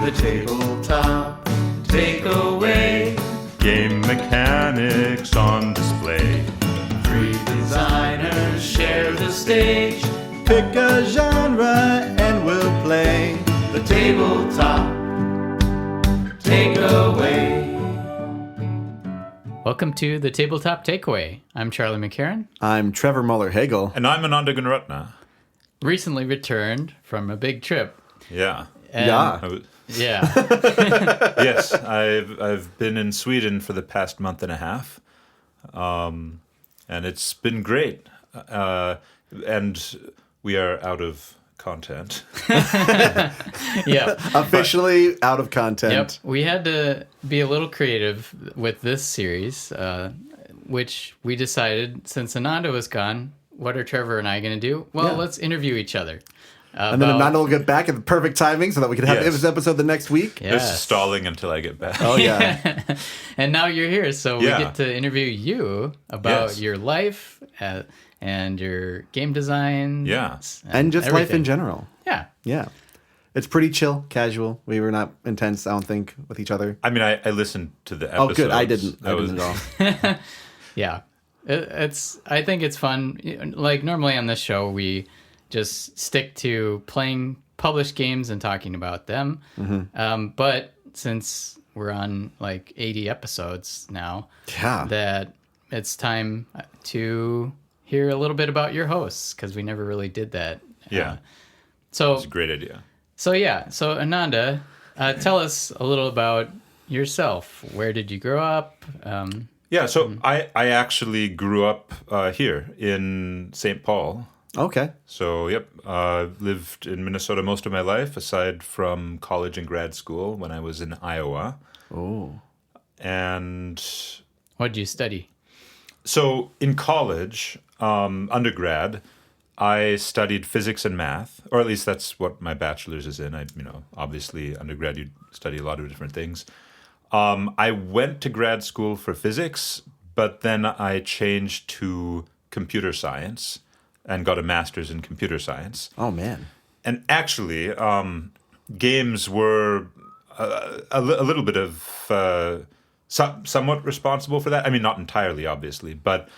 The tabletop takeaway. Game mechanics on display. Three designers share the stage. Pick a genre and we'll play. The tabletop takeaway. Welcome to the Tabletop Takeaway. I'm Charlie McCarran. I'm Trevor Muller-Hagel. And I'm Ananda Guneratne. Recently returned from a big trip. Yeah. And- Yeah. Yes, I've been in Sweden for the past month and a half, and it's been great. And we are out of content. Yep. Officially out of content. Yep. We had to be a little creative with this series, which we decided since Ananda was gone, what are Trevor and I going to do? Well, let's interview each other. And then Ananda will get back at the perfect timing so that we can have this episode the next week. Yes. This is stalling until I get back. Oh, yeah. And now you're here, so we get to interview you about your life and your game design. Yeah. And just everything. life in general. Yeah. Yeah. It's pretty chill, casual. We were not intense, I don't think, with each other. I mean, I listened to the episode. Oh, good. I didn't at all. Yeah. I think it's fun. Like, normally on this show, we just stick to playing published games and talking about them. Mm-hmm. But since we're on like 80 episodes now, that it's time to hear a little bit about your hosts, because we never really did that. Yeah. So it's a great idea. So Ananda, tell us a little about yourself. Where did you grow up? So I actually grew up here in St. Paul. Okay. So, lived in Minnesota most of my life, aside from college and grad school when I was in Iowa. Oh. And what did you study? So, in college, undergrad, I studied physics and math, or at least that's what my bachelor's is in. Obviously, undergrad, you study a lot of different things. I went to grad school for physics, but then I changed to computer science and got a master's in computer science. Oh, man. And actually, games were a little bit of somewhat responsible for that. I mean, not entirely, obviously, but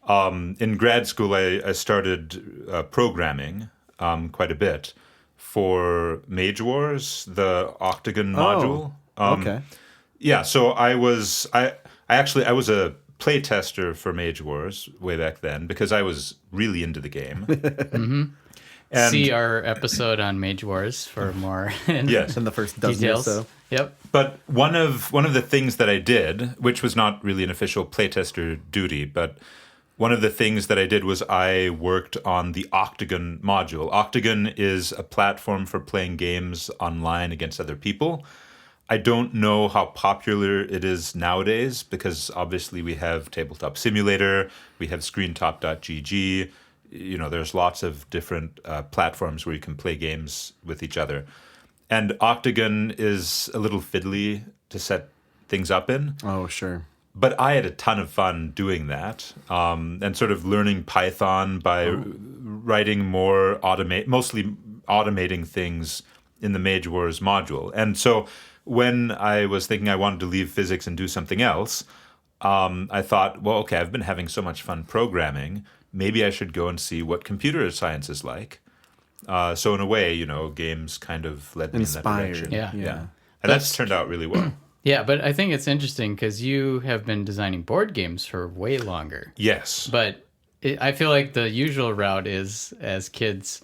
in grad school, I started programming quite a bit for Mage Wars, the Octagon module. Okay. Yeah, so I was a play tester for Mage Wars way back then because I was really into the game. Mm-hmm. And see our episode on Mage Wars for more in the first dozen details. or so. Yep. But one of the things that I did, which was not really an official playtester duty, but one of the things that I did was I worked on the Octagon module. Octagon is a platform for playing games online against other people. I don't know how popular it is nowadays because obviously we have Tabletop Simulator, we have ScreenTop.gg. There's lots of different platforms where you can play games with each other. And Octagon is a little fiddly to set things up in. Oh, sure. But I had a ton of fun doing that and sort of learning Python by writing more mostly automating things in the Mage Wars module. And so when I was thinking I wanted to leave physics and do something else, I thought, well, okay, I've been having so much fun programming. Maybe I should go and see what computer science is like. So in a way, games kind of led me in that direction. Yeah. And that's turned out really well. Yeah, but I think it's interesting because you have been designing board games for way longer. Yes. But I feel like the usual route is, as kids,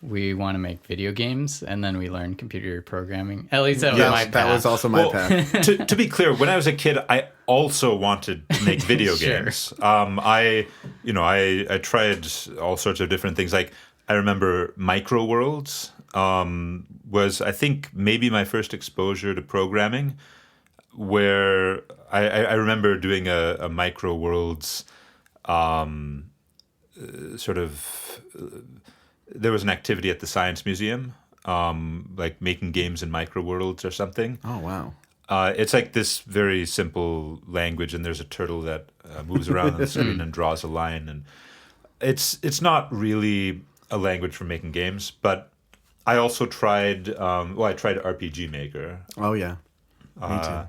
we want to make video games, and then we learn computer programming. At least that was my path. That was also my path. To be clear, when I was a kid, I also wanted to make video games. I tried all sorts of different things. Like, I remember Micro Worlds was, I think, maybe my first exposure to programming, where I remember doing a Micro Worlds sort of... there was an activity at the Science Museum, like making games in micro worlds or something. Oh, wow. It's like this very simple language, and there's a turtle that moves around on the screen and draws a line. And it's not really a language for making games, but I also tried. I tried RPG Maker, Oh yeah, me too.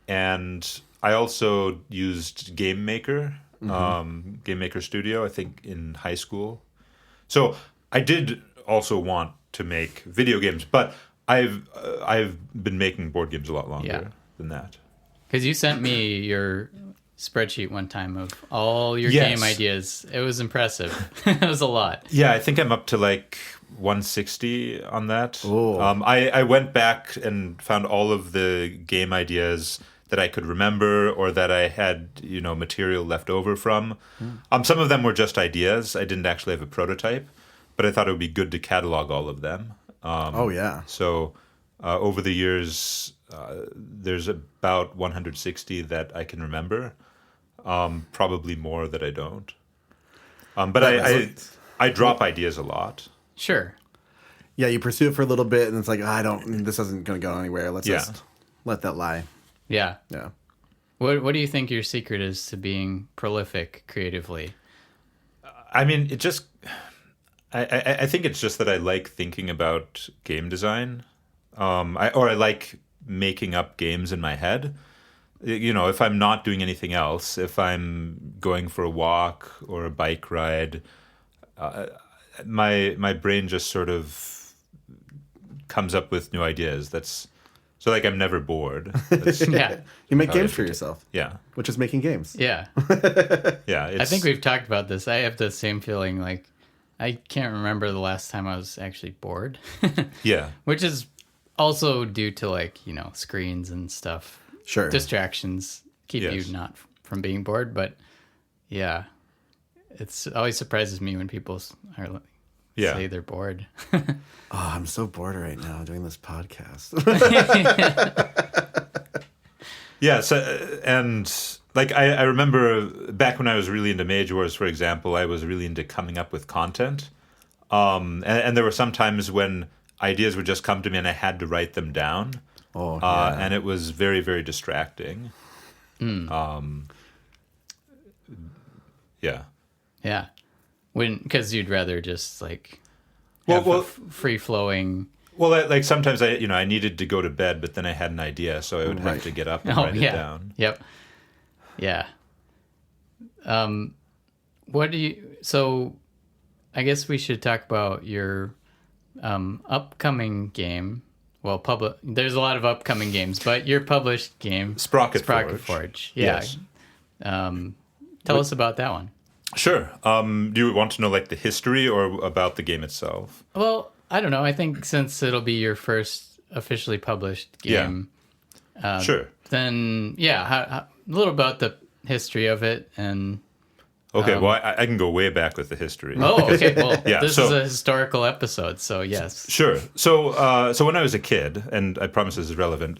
and I also used Game Maker, Game Maker Studio. I think in high school. So I did also want to make video games, but I've been making board games a lot longer than that. Because you sent me your spreadsheet one time of all your Yes. game ideas. It was impressive. It was a lot. Yeah, I think I'm up to like 160 on that. Oh. I went back and found all of the game ideas that I could remember or that I had, material left over from. Some of them were just ideas. I didn't actually have a prototype, but I thought it would be good to catalog all of them. Oh yeah. So over the years, there's about 160 that I can remember. Probably more that I don't. But I drop ideas a lot. Sure. Yeah, you pursue it for a little bit, and it's like this isn't going to go anywhere. Let's Yeah. just let that lie. Yeah. Yeah. What do you think your secret is to being prolific creatively? I mean, it just. I think it's just that I like thinking about game design, I like making up games in my head. If I'm not doing anything else, if I'm going for a walk or a bike ride, my brain just sort of comes up with new ideas. So like I'm never bored. Yeah. You make games for yourself, Yeah, which is making games. Yeah. yeah. I think we've talked about this. I have the same feeling. Like, I can't remember the last time I was actually bored. yeah. Which is also due to, like, screens and stuff. Sure. Distractions keep Yes. you not from being bored. But yeah, it always surprises me when people say they're bored. Oh, I'm so bored right now doing this podcast. Yeah, so, and like I remember back when I was really into Mage Wars, for example, I was really into coming up with content. And there were some times when ideas would just come to me and I had to write them down. Oh, yeah. And it was very, very distracting. Yeah. Yeah. Because you'd rather just, like, Well, have a free flowing. Well, like sometimes I needed to go to bed, but then I had an idea, so I would have Right. to get up and Oh, write yeah. it down. Yep. Yeah. So I guess we should talk about your upcoming game. Well, there's a lot of upcoming games, but your published game, Sprocket Forge. Yeah. Yes. Tell us about that one. Sure. Do you want to know like the history or about the game itself? Well, I don't know. I think since it'll be your first officially published game, Sure. then a little about the history of it and. Okay, well, I can go way back with the history. Oh, okay. Well, Yeah, this so- is a historical episode, so yes. Sure. So when I was a kid, and I promise this is relevant,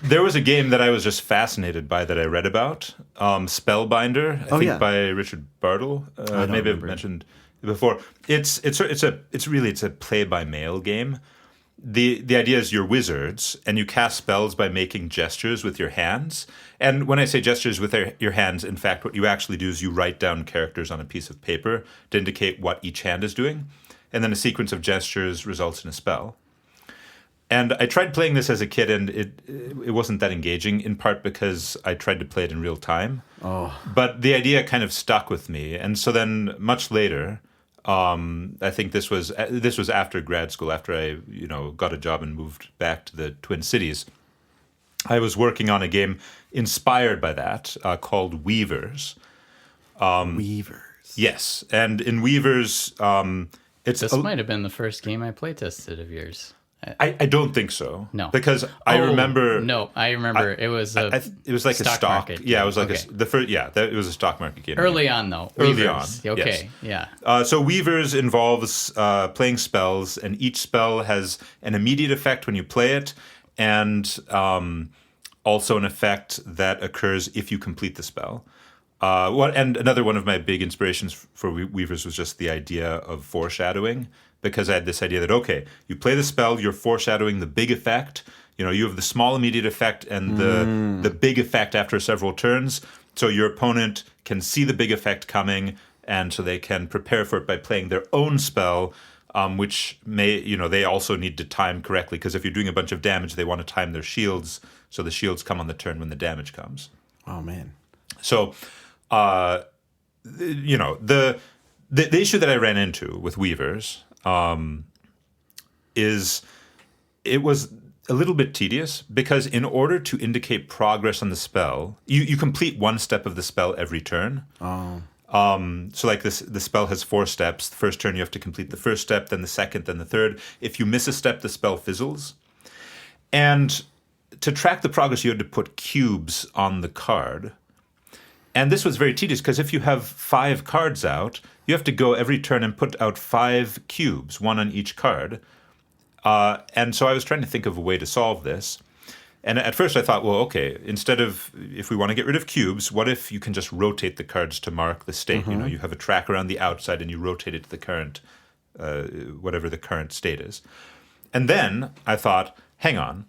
there was a game that I was just fascinated by that I read about, Spellbinder, I think by Richard Bartle. Maybe I've mentioned it before. It's a play by mail game. The idea is you're wizards and you cast spells by making gestures with your hands. And when I say gestures with your hands, in fact, what you actually do is you write down characters on a piece of paper to indicate what each hand is doing. And then a sequence of gestures results in a spell. And I tried playing this as a kid and it wasn't that engaging, in part because I tried to play it in real time. Oh. But the idea kind of stuck with me. And so then much later, I think this was after grad school, after I got a job and moved back to the Twin Cities. I was working on a game inspired by that called Weavers. Weavers. Yes, and in Weavers, This might have been the first game I playtested of yours. I don't think so. No, because I remember. No, I remember it was it was like stock a stock market. Yeah, it was like okay. the first. Yeah, it was a stock market game. Early on, though. Early Weavers. on, Okay. yes. Yeah. So Weavers involves playing spells, and each spell has an immediate effect when you play it, and also an effect that occurs if you complete the spell. And another one of my big inspirations for Weavers was just the idea of foreshadowing, because I had this idea that, okay, you play the spell, you're foreshadowing the big effect. You have the small immediate effect and the big effect after several turns. So your opponent can see the big effect coming, and so they can prepare for it by playing their own spell, which they also need to time correctly, because if you're doing a bunch of damage, they want to time their shields so the shields come on the turn when the damage comes. Oh man. So, the issue that I ran into with Weavers is it was a little bit tedious, because in order to indicate progress on the spell, you complete one step of the spell every turn. Oh. So like this, the spell has 4 steps. The first turn you have to complete the first step, then the second, then the third. If you miss a step, the spell fizzles. And to track the progress, you had to put cubes on the card. And this was very tedious, because if you have 5 cards out, you have to go every turn and put out 5 cubes, 1 on each card. And so I was trying to think of a way to solve this. And at first I thought, well, okay, instead of, if we want to get rid of cubes, what if you can just rotate the cards to mark the state? Mm-hmm. You have a tracker on the outside and you rotate it to the current, whatever the current state is. And then I thought, hang on,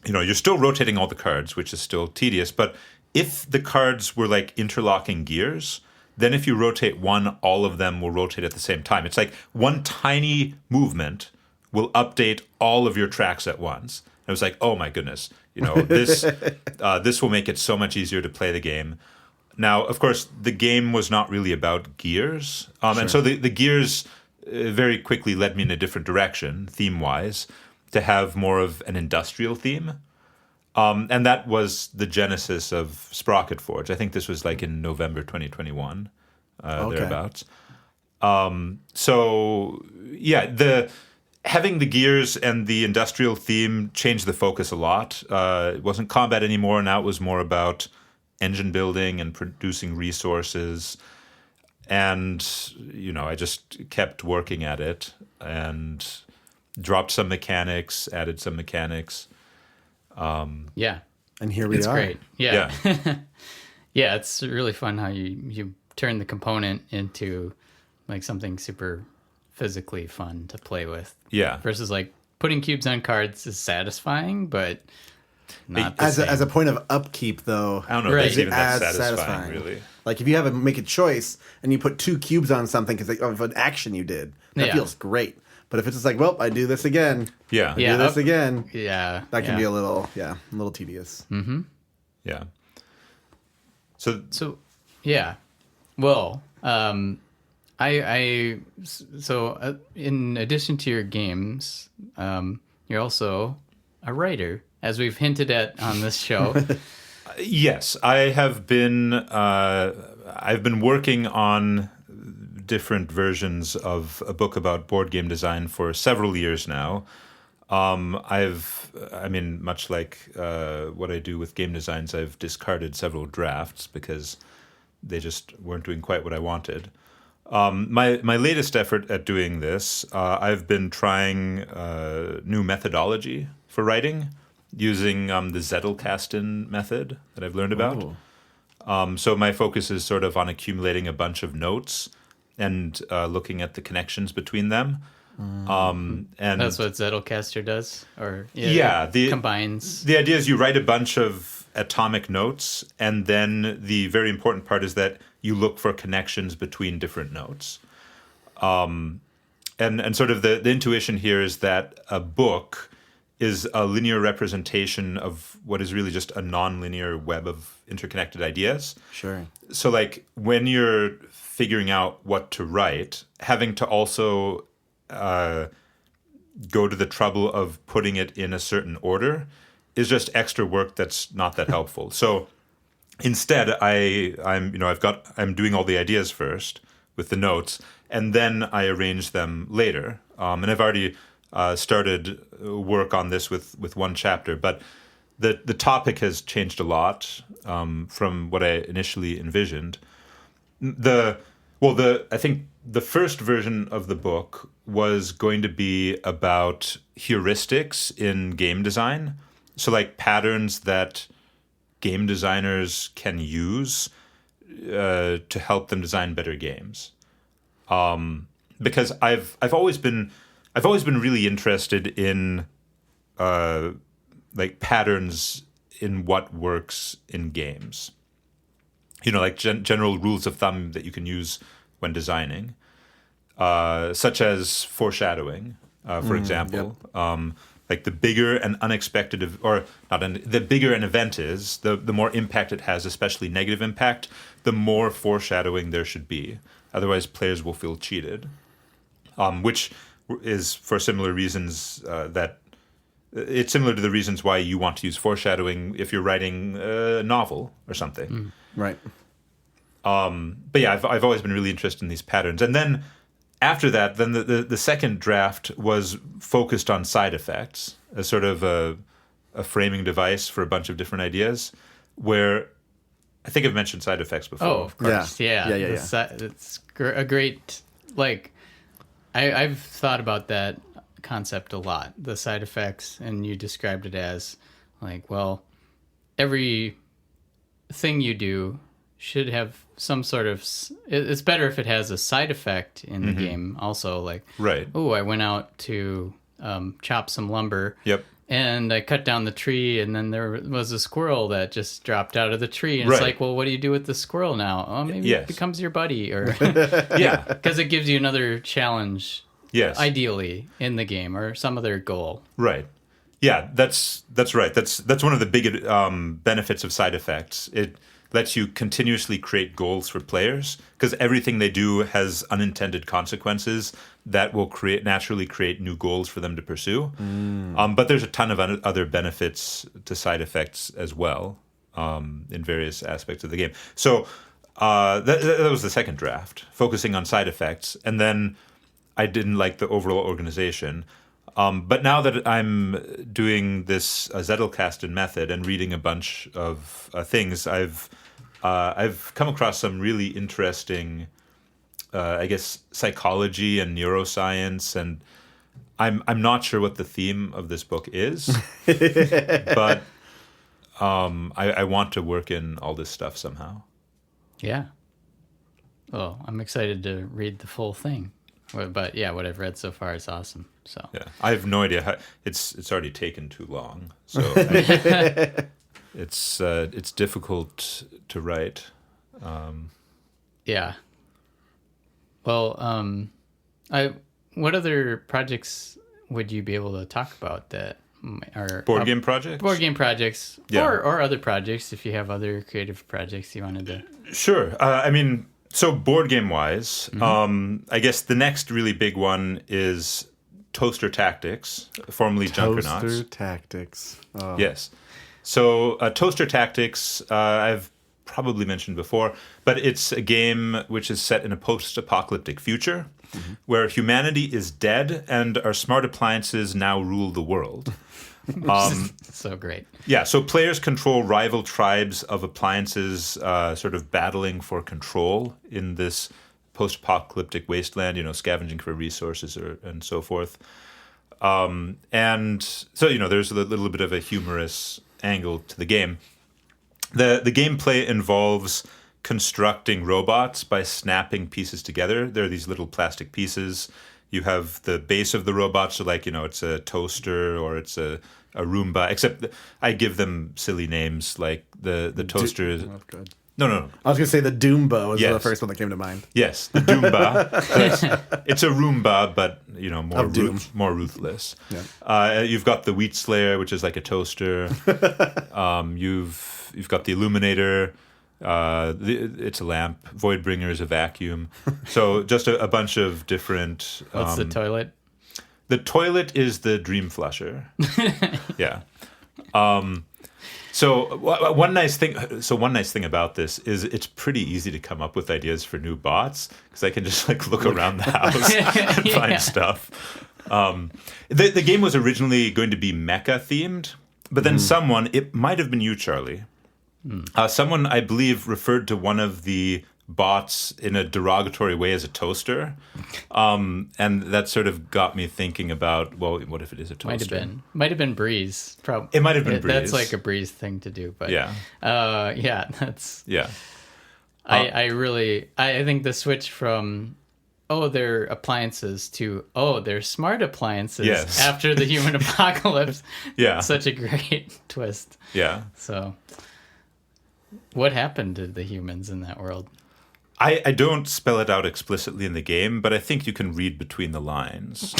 you're still rotating all the cards, which is still tedious, but if the cards were like interlocking gears, then if you rotate one, all of them will rotate at the same time. It's like one tiny movement will update all of your tracks at once. I was like, oh my goodness, this will make it so much easier to play the game. Now, of course, the game was not really about gears. Sure. And so the gears very quickly led me in a different direction, theme-wise, to have more of an industrial theme. And that was the genesis of Sprocket Forge. I think this was like in November 2021, thereabouts. So, yeah, having the gears and the industrial theme changed the focus a lot. It wasn't combat anymore. Now it was more about engine building and producing resources. And, I just kept working at it and dropped some mechanics, added some mechanics. Yeah. And here we It's are. great. Yeah. Yeah, it's really fun how you turn the component into like something super physically fun to play with. Yeah. Versus like putting cubes on cards is satisfying, but not the As same. a point of upkeep, though, I don't know Right. if it's even that as satisfying, really. Like if you make a choice and you put 2 cubes on something because of an action you did, that Yeah. feels great. But if it's just like, well, I do this again, Yeah. Yeah. do this again, Yeah. that can be a little tedious. Yeah. So So, yeah. Well, in addition to your games, you're also a writer, as we've hinted at on this show. yes, I've been working on different versions of a book about board game design for several years now. Much like what I do with game designs, I've discarded several drafts because they just weren't doing quite what I wanted. My latest effort at doing this, I've been trying new methodology for writing using the Zettelkasten method that I've learned about. So my focus is sort of on accumulating a bunch of notes and looking at the connections between them. And That's what Zettelkasten does, or combines. The idea is you write a bunch of atomic notes, and then the very important part is that you look for connections between different notes. And sort of the intuition here is that a book is a linear representation of what is really just a non-linear web of interconnected ideas. Sure. So like when you're figuring out what to write, having to also go to the trouble of putting it in a certain order is just extra work that's not that helpful. So instead, I'm doing all the ideas first with the notes, and then I arrange them later. And I've already started work on this with one chapter, but the topic has changed a lot from what I initially envisioned. I think the first version of the book was going to be about heuristics in game design. So like patterns that game designers can use to help them design better games. Because I've always been really interested in like patterns in what works in games. Like general rules of thumb that you can use when designing. such as foreshadowing, for example. Like the bigger an unexpected, the bigger an event is, the more impact it has, especially negative impact, the more foreshadowing there should be. Otherwise, players will feel cheated, which is for similar reasons it's similar to the reasons why you want to use foreshadowing if you're writing a novel or something. Right. But yeah, I've always been really interested in these patterns. And then after that, then the second draft was focused on side effects, as sort of a framing device for a bunch of different ideas, where I think I've mentioned side effects before. Oh, of course. Yeah. It's a great, like, I've thought about that concept a lot, the side effects, and you described it as, like, well, every thing you do should have some sort of, it's better if it has a side effect in the game also, like, right. Oh, I went out to chop some lumber. Yep. And I cut down the tree, and then there was a squirrel that just dropped out of the tree. And it's like, well, what do you do with the squirrel now? Oh, maybe it becomes your buddy, or yeah, because it gives you another challenge. Yes, ideally in the game or some other goal. Right. Yeah, that's right. That's one of the big benefits of side effects. It lets you continuously create goals for players because everything they do has unintended consequences that will naturally create new goals for them to pursue. But there's a ton of other benefits to side effects as well in various aspects of the game. So that was the second draft, focusing on side effects. And then I didn't like the overall organization. But now that I'm doing this Zettelkasten method and reading a bunch of things, I've come across some really interesting, I guess, psychology and neuroscience, and I'm not sure what the theme of this book is, but I want to work in all this stuff somehow. Yeah. Well, I'm excited to read the full thing. But yeah, what I've read so far is awesome. So yeah, I have no idea how it's already taken too long. So it's difficult to write. Yeah. Well, what other projects would you be able to talk about that are board game projects? Board game projects, yeah. or other projects if you have other creative projects you wanted to. Sure. I mean. So board game wise, I guess the next really big one is Toaster Tactics, formerly Junkernauts. Toaster Tactics. Oh. Yes. So Toaster Tactics, I've probably mentioned before, but it's a game which is set in a post-apocalyptic future where humanity is dead and our smart appliances now rule the world. So great. Yeah, so players control rival tribes of appliances sort of battling for control in this post-apocalyptic wasteland, scavenging for resources and so forth. And so, there's a little bit of a humorous angle to the game. The gameplay involves constructing robots by snapping pieces together. There are these little plastic pieces. You have the base of the robot, so it's a toaster or it's a Roomba, except I give them silly names like the toaster. Oh, good. No. I was going to say the Doomba was the first one that came to mind. Yes, the Doomba. It's a Roomba, but more ruthless. Yeah. You've got the Wheat Slayer, which is like a toaster. You've got the Illuminator. It's a lamp. Voidbringer is a vacuum. So just a bunch of different. What's the toilet? The toilet is the Dream Flusher. Yeah. So one nice thing about this is it's pretty easy to come up with ideas for new bots because I can just look around the house and find stuff. The game was originally going to be mecha themed, but then it might have been you, Charlie. Someone, I believe, referred to one of the bots in a derogatory way as a toaster. And that sort of got me thinking about, well, what if it is a toaster? Might have been Breeze. It might have been Breeze. That's like a Breeze thing to do. But yeah. That's... Yeah. I think the switch from, they're appliances to, they're smart appliances after the human apocalypse. Yeah. Such a great twist. Yeah. So... what happened to the humans in that world? I don't spell it out explicitly in the game, but I think you can read between the lines.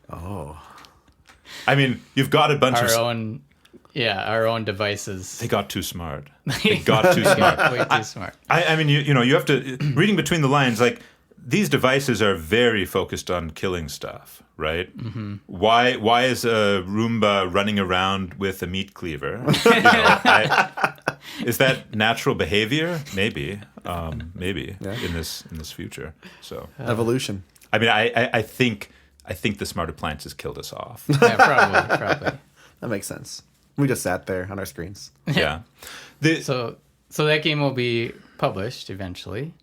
I mean, you've got a bunch of... Our own devices. They got too smart. They got too smart. Way too smart. I mean, you have to... Reading between the lines, like, these devices are very focused on killing stuff, right? Mm-hmm. Why is a Roomba running around with a meat cleaver? Is that natural behavior? Maybe in this future. So Evolution. I mean, I think the smart appliances killed us off. Yeah, probably. That makes sense. We just sat there on our screens. Yeah. So that game will be published eventually.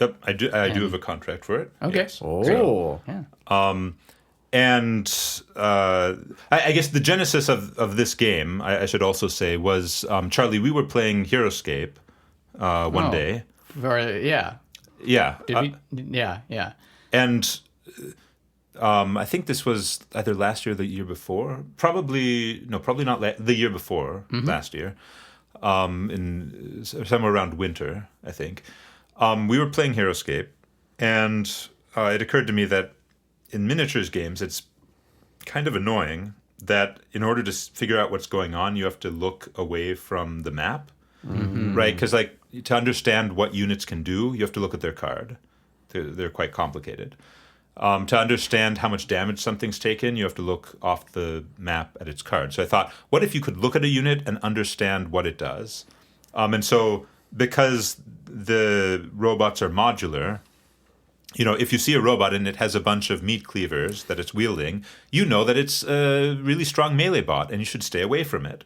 Yep, I do have a contract for it. Okay. Yes. Oh. Yeah. And I guess the genesis of this game, I should also say, was Charlie. We were playing Heroescape one day. Yeah. Yeah. Did we? Yeah. And I think this was either last year or the year before. Probably not the year before last year. In somewhere around winter, I think. We were playing Heroescape, and it occurred to me that in miniatures games, it's kind of annoying that in order to figure out what's going on, you have to look away from the map, right? Because to understand what units can do, you have to look at their card. They're quite complicated. To understand how much damage something's taken, you have to look off the map at its card. So I thought, what if you could look at a unit and understand what it does? And so because the robots are modular, if you see a robot and it has a bunch of meat cleavers that it's wielding, you know that it's a really strong melee bot and you should stay away from it.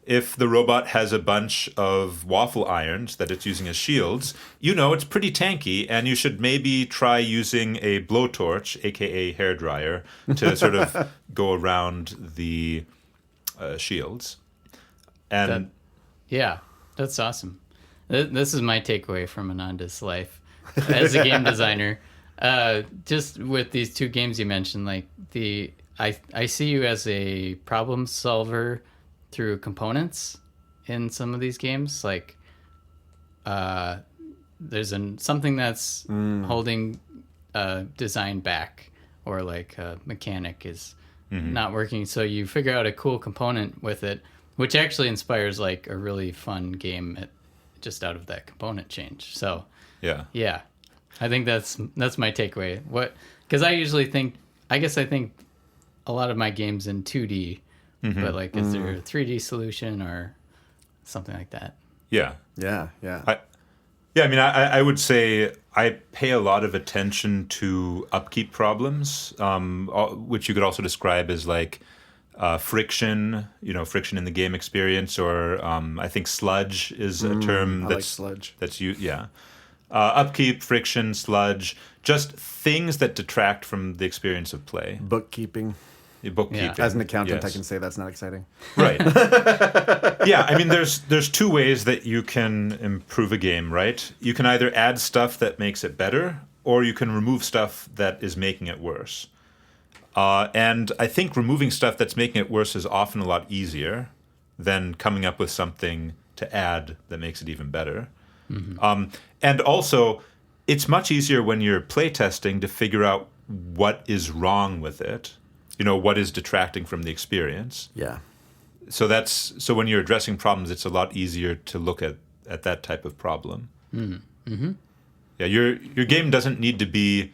If the robot has a bunch of waffle irons that it's using as shields, it's pretty tanky and you should maybe try using a blowtorch, aka hairdryer, to sort of go around the shields. And that's awesome. This is my takeaway from Ananda's life as a game designer. Just with these two games you mentioned, I see you as a problem solver through components in some of these games. Like there's something that's holding design back, or like a mechanic is not working. So you figure out a cool component with it, which actually inspires like a really fun game just out of that component change. So yeah, I think that's my takeaway. Because I think a lot of my games in 2D, but like is there a 3D solution or something like that? Yeah. I would say I pay a lot of attention to upkeep problems, which you could also describe as like friction, friction in the game experience, or I think sludge is a term like sludge. That's you, yeah. Upkeep, friction, sludge, just things that detract from the experience of play. Bookkeeping. Bookkeeping. Yeah. As an accountant, yes. I can say that's not exciting. Right. Yeah, I mean, there's two ways that you can improve a game, right? You can either add stuff that makes it better, or you can remove stuff that is making it worse. And I think removing stuff that's making it worse is often a lot easier than coming up with something to add that makes it even better. And also, it's much easier when you're playtesting to figure out what is wrong with it, what is detracting from the experience. Yeah. So when you're addressing problems, it's a lot easier to look at that type of problem. Yeah, your game doesn't need to be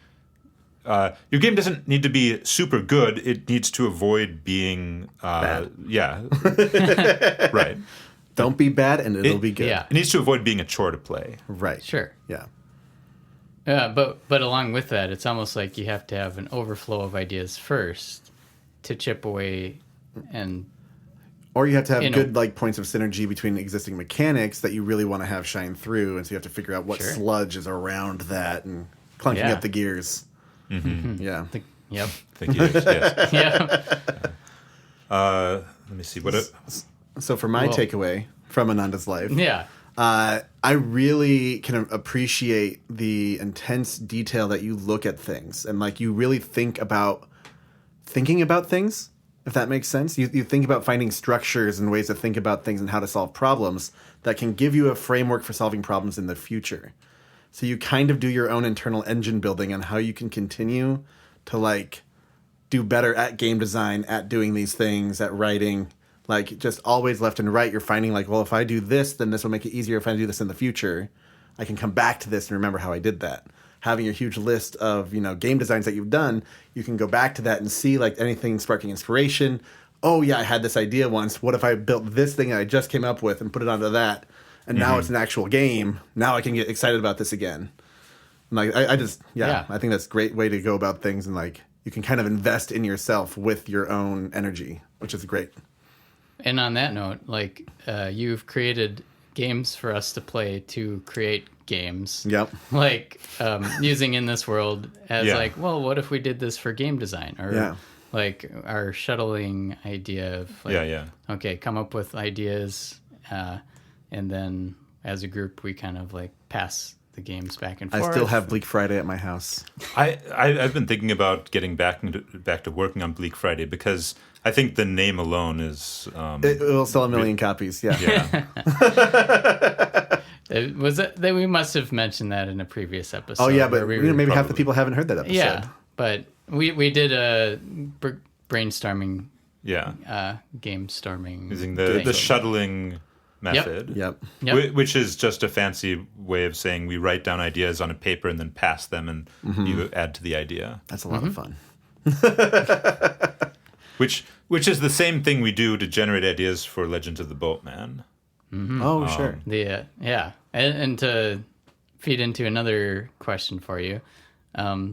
super good. It needs to avoid being bad. Yeah. Right. Don't be bad and it'll be good. Yeah. It needs to avoid being a chore to play. Right. Sure. Yeah. But along with that, it's almost like you have to have an overflow of ideas first to chip away, or you have to have good points of synergy between existing mechanics that you really want to have shine through, and so you have to figure out what sludge is around that and clunking up the gears. Yeah. Yep. Thank you. Yes. Yeah. Let me see what. So for my takeaway from Ananda's life, Yeah. I really can appreciate the intense detail that you look at things, and you really thinking about things, if that makes sense. You think about finding structures and ways to think about things and how to solve problems that can give you a framework for solving problems in the future. So you kind of do your own internal engine building on how you can continue to like do better at game design, at doing these things, at writing, like just always left and right. You're finding like, well, if I do this, then this will make it easier. If I do this in the future, I can come back to this and remember how I did that. Having a huge list of, game designs that you've done, you can go back to that and see like anything sparking inspiration. Oh yeah, I had this idea once. What if I built this thing that I just came up with and put it onto that? And now it's an actual game. Now I can get excited about this again. And like I think that's a great way to go about things, and like you can kind of invest in yourself with your own energy, which is great. And on that note, like you've created games for us to play to create games. Yep. Like using In This World as like, well, what if we did this for game design? Or like our shuttling idea of like, okay, come up with ideas, and then as a group we kind of like pass the games back and forth. I still have Bleak Friday at my house. I've been thinking about getting back to working on Bleak Friday because I think the name alone is it will sell 1 million copies. Yeah. We must have mentioned that in a previous episode. Oh yeah, but maybe half the people haven't heard that episode. Yeah, but we did a brainstorming. Yeah. Game storming using the shuttling method. Yep. Which is just a fancy way of saying we write down ideas on a paper and then pass them, and you add to the idea. That's a lot of fun. Which is the same thing we do to generate ideas for Legends of the Boatman. Mm-hmm. Oh, sure. And to feed into another question for you,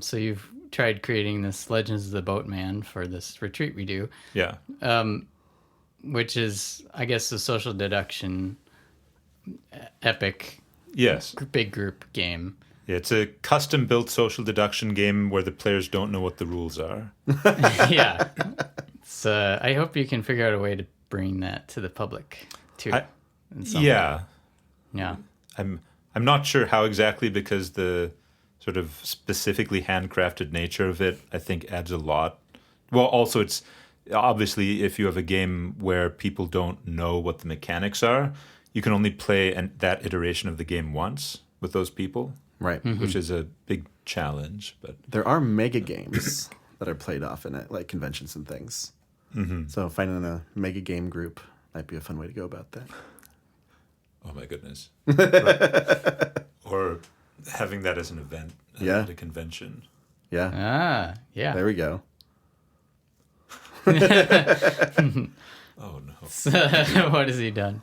so you've tried creating this Legends of the Boatman for this retreat we do. Yeah. Which is, I guess, a social deduction epic. Yes. Big group game. Yeah, it's a custom-built social deduction game where the players don't know what the rules are. Yeah. So I hope you can figure out a way to bring that to the public too. Yeah. Mm-hmm. I'm not sure how exactly, because the sort of specifically handcrafted nature of it, I think, adds a lot. Well, also it's obviously if you have a game where people don't know what the mechanics are, you can only play that iteration of the game once with those people. Right. Mm-hmm. Which is a big challenge. But there are mega games that are played often at like conventions and things. Mm-hmm. So finding a mega game group might be a fun way to go about that. Oh my goodness. Or having that as an event at a convention. Yeah. Yeah. There we go. Oh no. So, what has he done?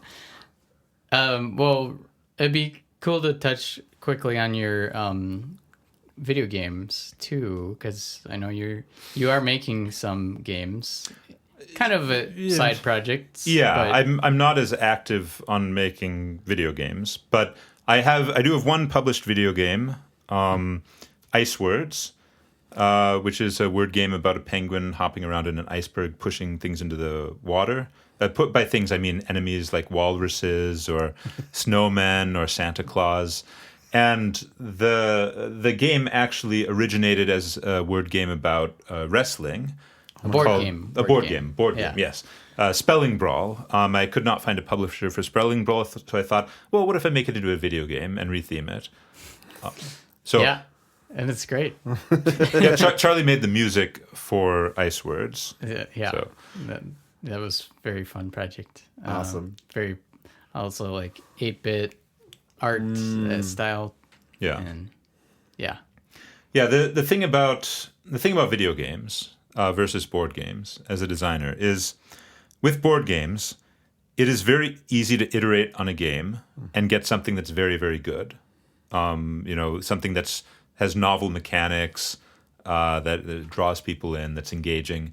Well, it'd be cool to touch quickly on your video games too, because I know you are making some games, kind of side projects. Yeah, I'm not as active on making video games, but I do have one published video game, Ice Words, which is a word game about a penguin hopping around in an iceberg, pushing things into the water. Put by things, I mean enemies like walruses or snowmen or Santa Claus. And the game actually originated as a word game about wrestling. A board game. Board game, yes. Spelling Brawl. I could not find a publisher for Spelling Brawl, so I thought, well, what if I make it into a video game and retheme it? Yeah, and it's great. Charlie made the music for Ice Words. Yeah. So. That was a very fun project. Awesome. Very, also like 8-bit art style. Yeah. And yeah. The thing about video games versus board games as a designer is, with board games, it is very easy to iterate on a game and get something that's very, very good. Something that's has novel mechanics, that draws people in, that's engaging.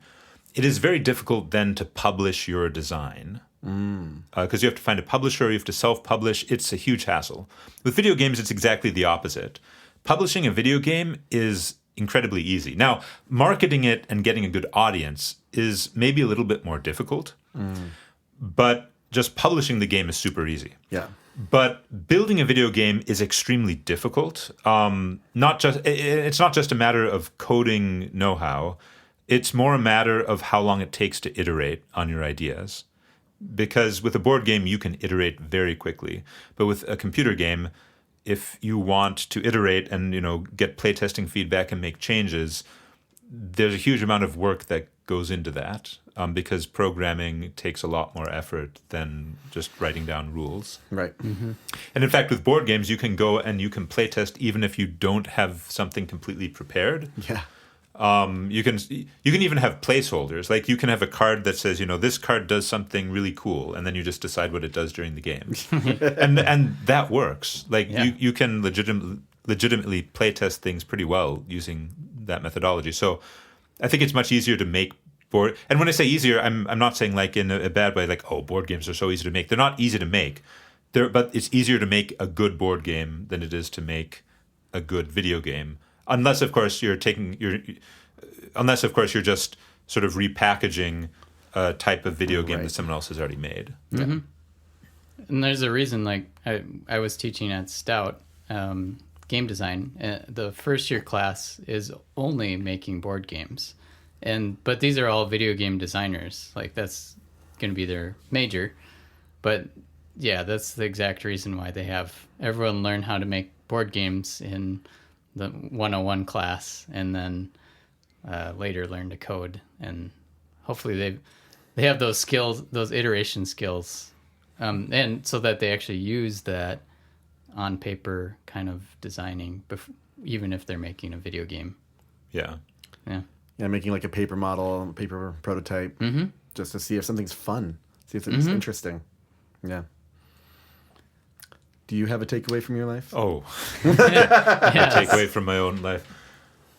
It is very difficult then to publish your design, because you have to find a publisher, you have to self-publish. It's a huge hassle. With video games, it's exactly the opposite. Publishing a video game is incredibly easy. Now, marketing it and getting a good audience is maybe a little bit more difficult, but just publishing the game is super easy. Yeah. But building a video game is extremely difficult. It's not just a matter of coding know-how. It's more a matter of how long it takes to iterate on your ideas. Because with a board game, you can iterate very quickly. But with a computer game, if you want to iterate and get playtesting feedback and make changes, there's a huge amount of work that goes into that, because programming takes a lot more effort than just writing down rules. Right. And in fact, with board games, you can go and you can playtest even if you don't have something completely prepared. Yeah. You can even have placeholders. Like you can have a card that says, this card does something really cool, and then you just decide what it does during the game, and that works. Like you can legitimately playtest things pretty well using that methodology. So I think it's much easier to make board. And when I say easier, I'm not saying like in a bad way, like, oh, board games are so easy to make. They're not easy to make. But it's easier to make a good board game than it is to make a good video game. Unless, of course, you're just sort of repackaging a type of video game that someone else has already made. Mm-hmm. And there's a reason, like, I was teaching at Stout game design. The first year class is only making board games. But these are all video game designers. Like, that's going to be their major. But, yeah, that's the exact reason why they have everyone learn how to make board games in the 101 class, and then later learn to code. And hopefully they have those skills, those iteration skills, and so that they actually use that on paper kind of designing, even if they're making a video game. Yeah. Yeah, making like a paper model, a paper prototype, just to see if something's fun, see if it's interesting. Yeah. Do you have a takeaway from your life? Oh, takeaway from my own life.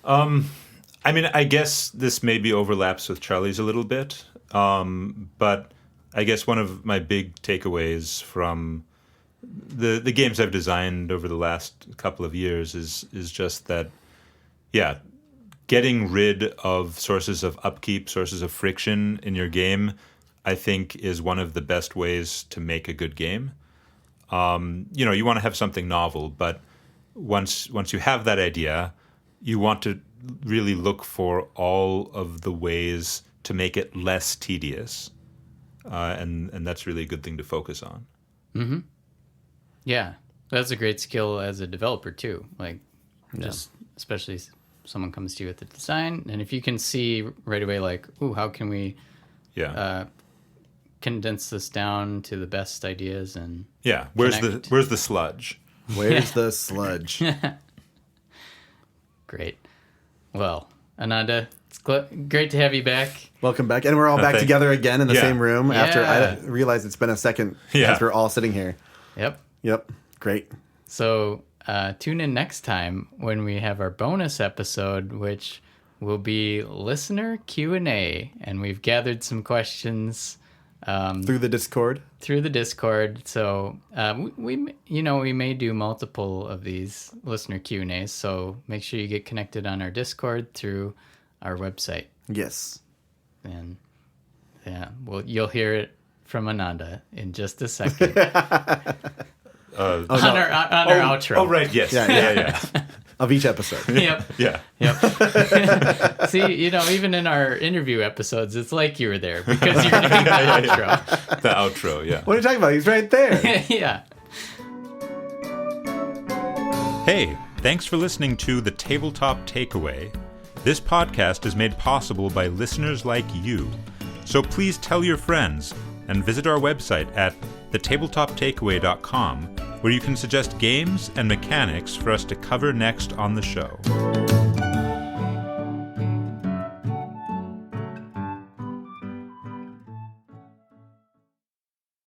I mean, I guess this maybe overlaps with Charlie's a little bit, but I guess one of my big takeaways from the games I've designed over the last couple of years is just that, getting rid of sources of upkeep, sources of friction in your game, I think is one of the best ways to make a good game. You want to have something novel, but once you have that idea, you want to really look for all of the ways to make it less tedious, and that's really a good thing to focus on. Mm-hmm. Yeah, that's a great skill as a developer too. Like, just especially if someone comes to you with the design, and if you can see right away, like, ooh, how can we condense this down to the best ideas and where's the sludge? Where's the sludge? Great. Well, Ananda, it's great to have you back. Welcome back, and we're all back together again in the same room after I realized it's been a second since we're all sitting here. Yep. Great. So tune in next time when we have our bonus episode, which will be listener Q&A, and we've gathered some questions through the Discord. So we may do multiple of these listener Q&As. So make sure you get connected on our Discord through our website. Yes. And you'll hear it from Ananda in just a second. On our outro. Oh, right. Yes. Yeah. Of each episode. Yep. Yeah. See, even in our interview episodes, it's like you were there because you're going to be the outro. The outro, yeah. What are you talking about? He's right there. Yeah. Hey, thanks for listening to The Tabletop Takeaway. This podcast is made possible by listeners like you. So please tell your friends and visit our website at thetabletoptakeaway.com, where you can suggest games and mechanics for us to cover next on the show.